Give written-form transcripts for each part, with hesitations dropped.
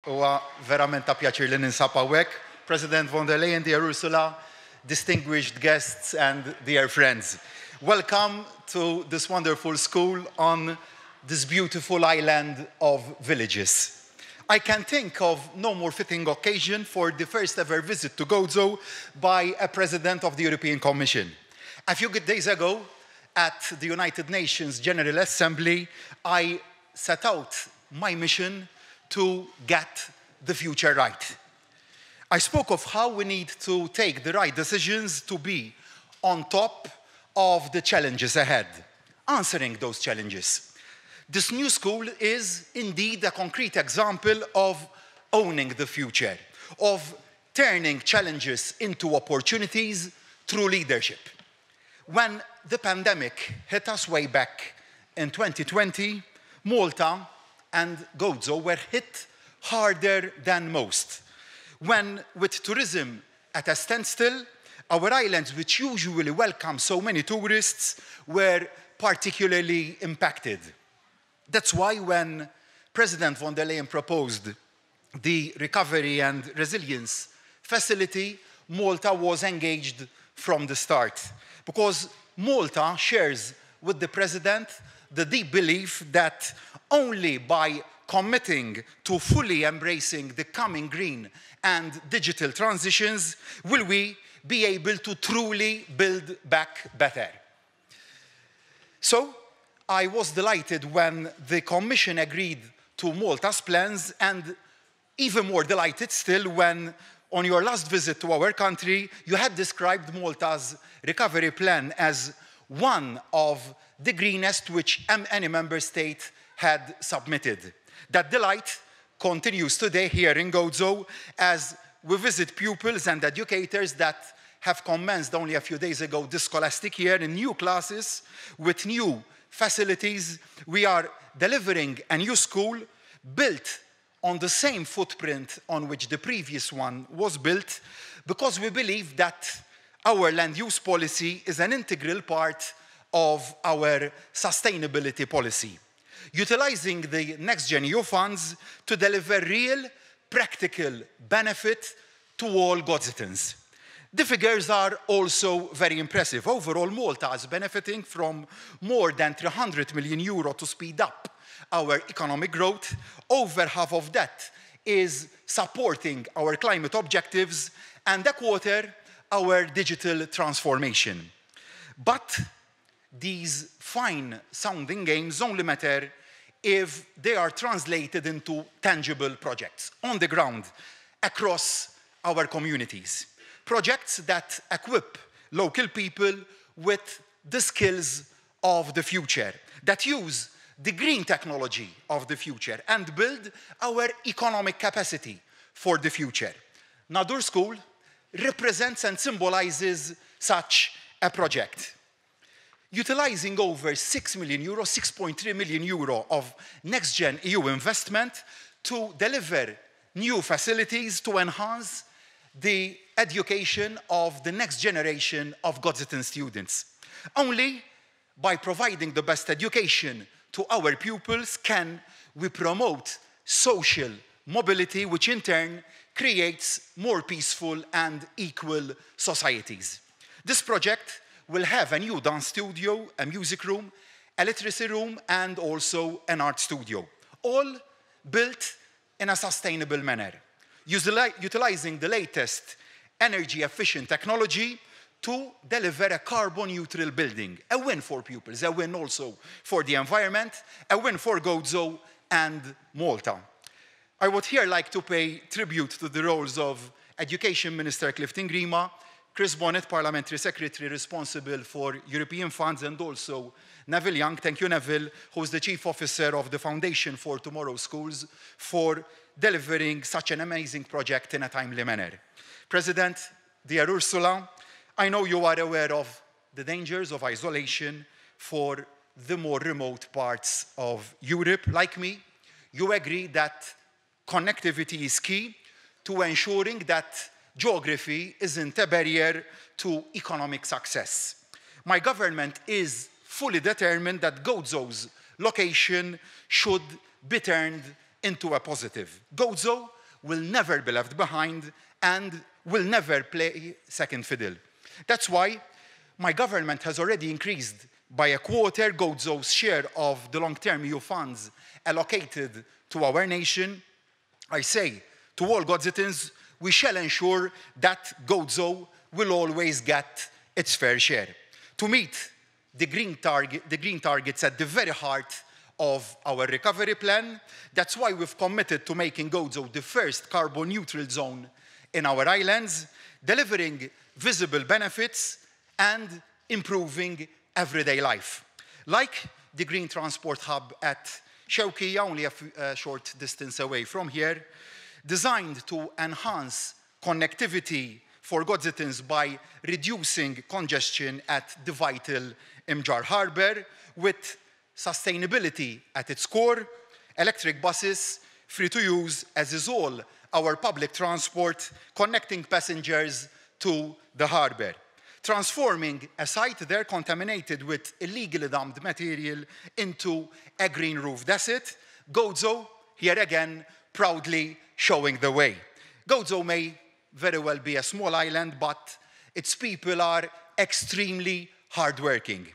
Huwa verament ta' pjaċir li ninsab hawnhekk. President von der Leyen, dear Ursula, distinguished guests and dear friends. Welcome to this wonderful school on this beautiful island of villages. I can think of no more fitting occasion for the first ever visit to Gozo by a President of the European Commission. A few days ago, at the United Nations General Assembly, I set out my mission to get the future right. I spoke of how we need to take the right decisions to be on top of the challenges ahead, answering those challenges. This new school is indeed a concrete example of owning the future, of turning challenges into opportunities through leadership. When the pandemic hit us way back in 2020, Malta and Gozo were hit harder than most. When, with tourism at a standstill, our islands, which usually welcome so many tourists, were particularly impacted. That's why when President von der Leyen proposed the Recovery and Resilience Facility, Malta was engaged from the start, because Malta shares with the President the deep belief that only by committing to fully embracing the coming green and digital transitions will we be able to truly build back better. So, I was delighted when the Commission agreed to Malta's plans, and even more delighted still when, on your last visit to our country, you had described Malta's recovery plan as one of the greenest which any member state had submitted. That delight continues today here in Gozo as we visit pupils and educators that have commenced only a few days ago this scholastic year in new classes with new facilities. We are delivering a new school built on the same footprint on which the previous one was built, because we believe that our land use policy is an integral part of our sustainability policy, utilizing the Next-Gen EU funds to deliver real, practical benefit to all Gozitans. The figures are also very impressive. Overall, Malta is benefiting from more than €300 million to speed up our economic growth. Over half of that is supporting our climate objectives, and a quarter our digital transformation. But these fine-sounding games only matter if they are translated into tangible projects on the ground across our communities. Projects that equip local people with the skills of the future, that use the green technology of the future and build our economic capacity for the future. Nadur School represents and symbolizes such a project. Utilizing over €6 million, €6.3 million of Next-Gen EU investment to deliver new facilities to enhance the education of the next generation of Gozitan students. Only by providing the best education to our pupils can we promote social mobility, which in turn creates more peaceful and equal societies. This project will have a new dance studio, a music room, a literacy room, and also an art studio, all built in a sustainable manner, utilizing the latest energy-efficient technology to deliver a carbon-neutral building. A win for pupils, a win also for the environment, a win for Gozo and Malta. I would here like to pay tribute to the roles of Education Minister Clifton Grima, Chris Bonnet, Parliamentary Secretary responsible for European funds, and also Neville Young, thank you Neville, who is the Chief Officer of the Foundation for Tomorrow's Schools, for delivering such an amazing project in a timely manner. President, dear Ursula, I know you are aware of the dangers of isolation for the more remote parts of Europe. Like me, you agree that connectivity is key to ensuring that geography isn't a barrier to economic success. My government is fully determined that Gozo's location should be turned into a positive. Gozo will never be left behind and will never play second fiddle. That's why my government has already increased by a quarter GoZo's share of the long-term EU funds allocated to our nation. I say to all Godzitans, we shall ensure that GoZo will always get its fair share. To meet the green targets at the very heart of our recovery plan, that's why we've committed to making GoZo the first carbon neutral zone in our islands, delivering visible benefits and improving everyday life. Like the green transport hub at Shawkija, only a short distance away from here, designed to enhance connectivity for Godzitans by reducing congestion at the vital Imjar Harbour, with sustainability at its core, electric buses free to use, as is all our public transport, connecting passengers to the harbour, transforming a site there contaminated with illegally dumped material into a green roofed asset. GoZo, here again, proudly showing the way. GoZo may very well be a small island, but its people are extremely hardworking.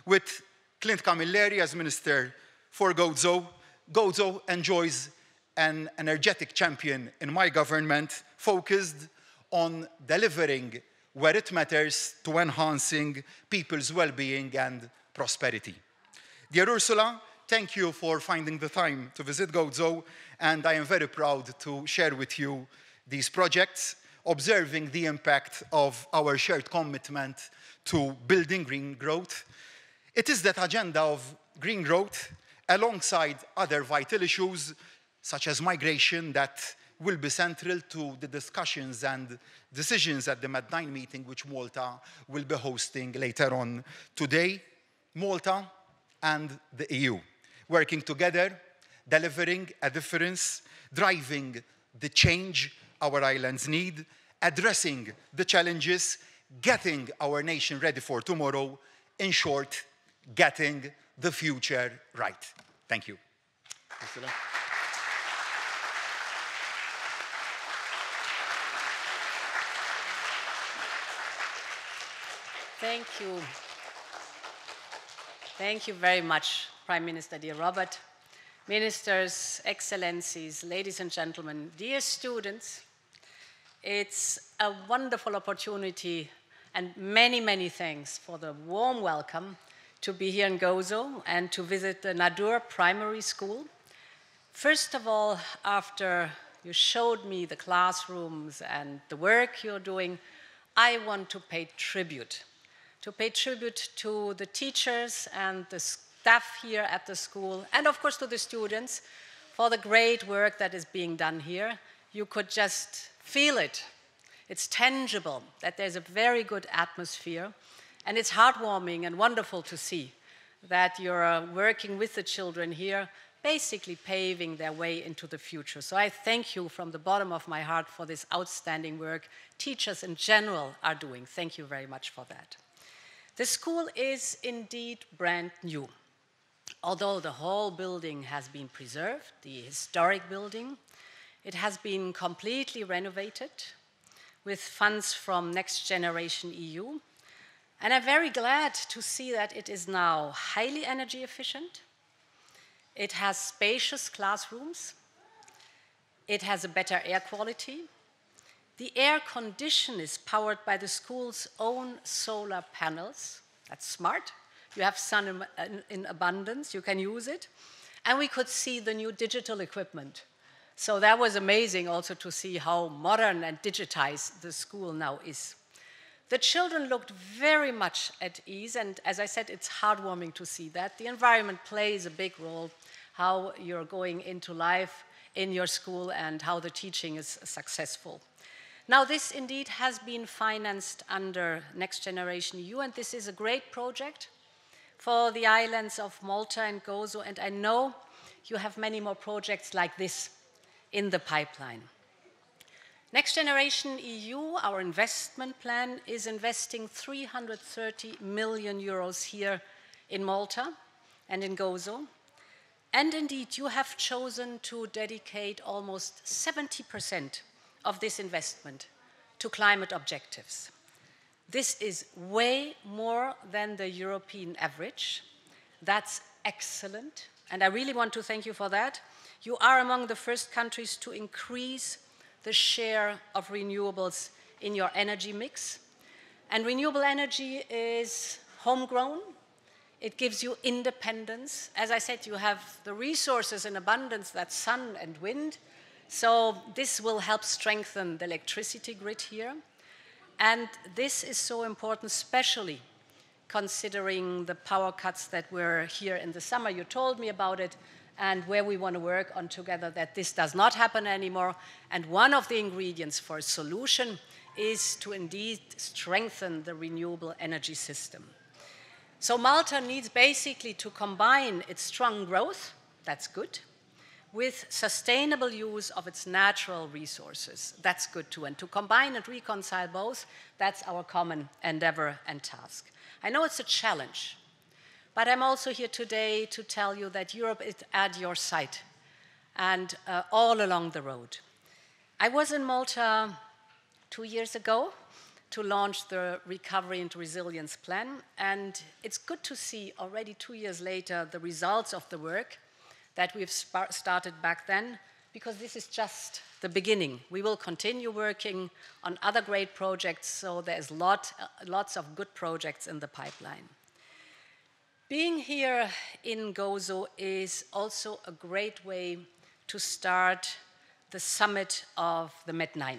With Clint Camilleri as Minister for GoZo, GoZo enjoys an energetic champion in my government, focused on delivering where it matters to enhancing people's well-being and prosperity. Dear Ursula, thank you for finding the time to visit GoZo, and I am very proud to share with you these projects, observing the impact of our shared commitment to building green growth. It is that agenda of green growth, alongside other vital issues, such as migration, that will be central to the discussions and decisions at the Med9 meeting, which Malta will be hosting later on today. Malta and the EU, working together, delivering a difference, driving the change our islands need, addressing the challenges, getting our nation ready for tomorrow, in short, getting the future right. Thank you. Ursula. Thank you. Thank you very much, Prime Minister, dear Robert. Ministers, Excellencies, ladies and gentlemen, dear students, it's a wonderful opportunity and many, many thanks for the warm welcome to be here in GoZo and to visit the Nadur Primary School. First of all, after you showed me the classrooms and the work you're doing, I want to pay tribute to the teachers and the staff here at the school, and of course to the students for the great work that is being done here. You could just feel it. It's tangible that there's a very good atmosphere, and it's heartwarming and wonderful to see that you're working with the children here, basically paving their way into the future. So I thank you from the bottom of my heart for this outstanding work teachers in general are doing. Thank you very much for that. The school is indeed brand new. Although the whole building has been preserved, the historic building, it has been completely renovated with funds from Next Generation EU. And I'm very glad to see that it is now highly energy efficient. It has spacious classrooms. It has a better air quality. The air condition is powered by the school's own solar panels. That's smart. You have sun in abundance, you can use it. And we could see the new digital equipment. So that was amazing also to see how modern and digitized the school now is. The children looked very much at ease, and as I said, it's heartwarming to see that. The environment plays a big role, how you're going into life in your school and how the teaching is successful. Now, this indeed has been financed under Next Generation EU, and this is a great project for the islands of Malta and GoZo, and I know you have many more projects like this in the pipeline. Next Generation EU, our investment plan, is investing 330 million euros here in Malta and in GoZo. And indeed, you have chosen to dedicate almost 70% of this investment to climate objectives. This is way more than the European average. That's excellent, and I really want to thank you for that. You are among the first countries to increase the share of renewables in your energy mix. And renewable energy is homegrown. It gives you independence. As I said, you have the resources in abundance, that's sun and wind. So this will help strengthen the electricity grid here. And this is so important, especially considering the power cuts that were here in the summer. You told me about it, and where we want to work on together that this does not happen anymore. And one of the ingredients for a solution is to indeed strengthen the renewable energy system. So Malta needs basically to combine its strong growth, that's good, with sustainable use of its natural resources, that's good too. And to combine and reconcile both, that's our common endeavor and task. I know it's a challenge, but I'm also here today to tell you that Europe is at your side and all along the road. I was in Malta 2 years ago to launch the Recovery and Resilience Plan, and it's good to see already 2 years later the results of the work that we've started back then, because this is just the beginning. We will continue working on other great projects, so there's lots of good projects in the pipeline. Being here in Gozo is also a great way to start the summit of the Med9.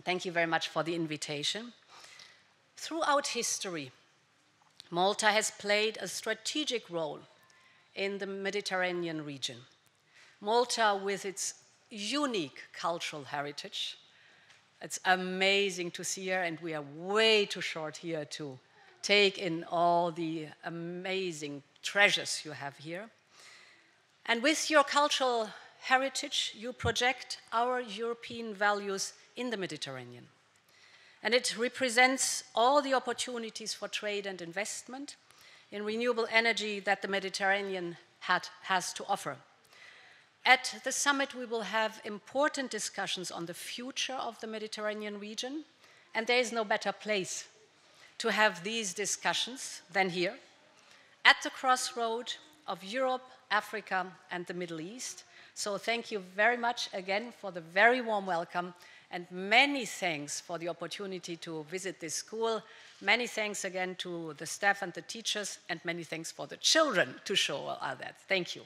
Thank you very much for the invitation. Throughout history, Malta has played a strategic role in the Mediterranean region. Malta, with its unique cultural heritage, it's amazing to see her, and we are way too short here to take in all the amazing treasures you have here. And with your cultural heritage, you project our European values in the Mediterranean. And it represents all the opportunities for trade and investment in renewable energy that the Mediterranean has to offer. At the summit, we will have important discussions on the future of the Mediterranean region, and there is no better place to have these discussions than here, at the crossroad of Europe, Africa, and the Middle East. So thank you very much again for the very warm welcome, and many thanks for the opportunity to visit this school. Many thanks again to the staff and the teachers, and many thanks for the children to show all that. Thank you.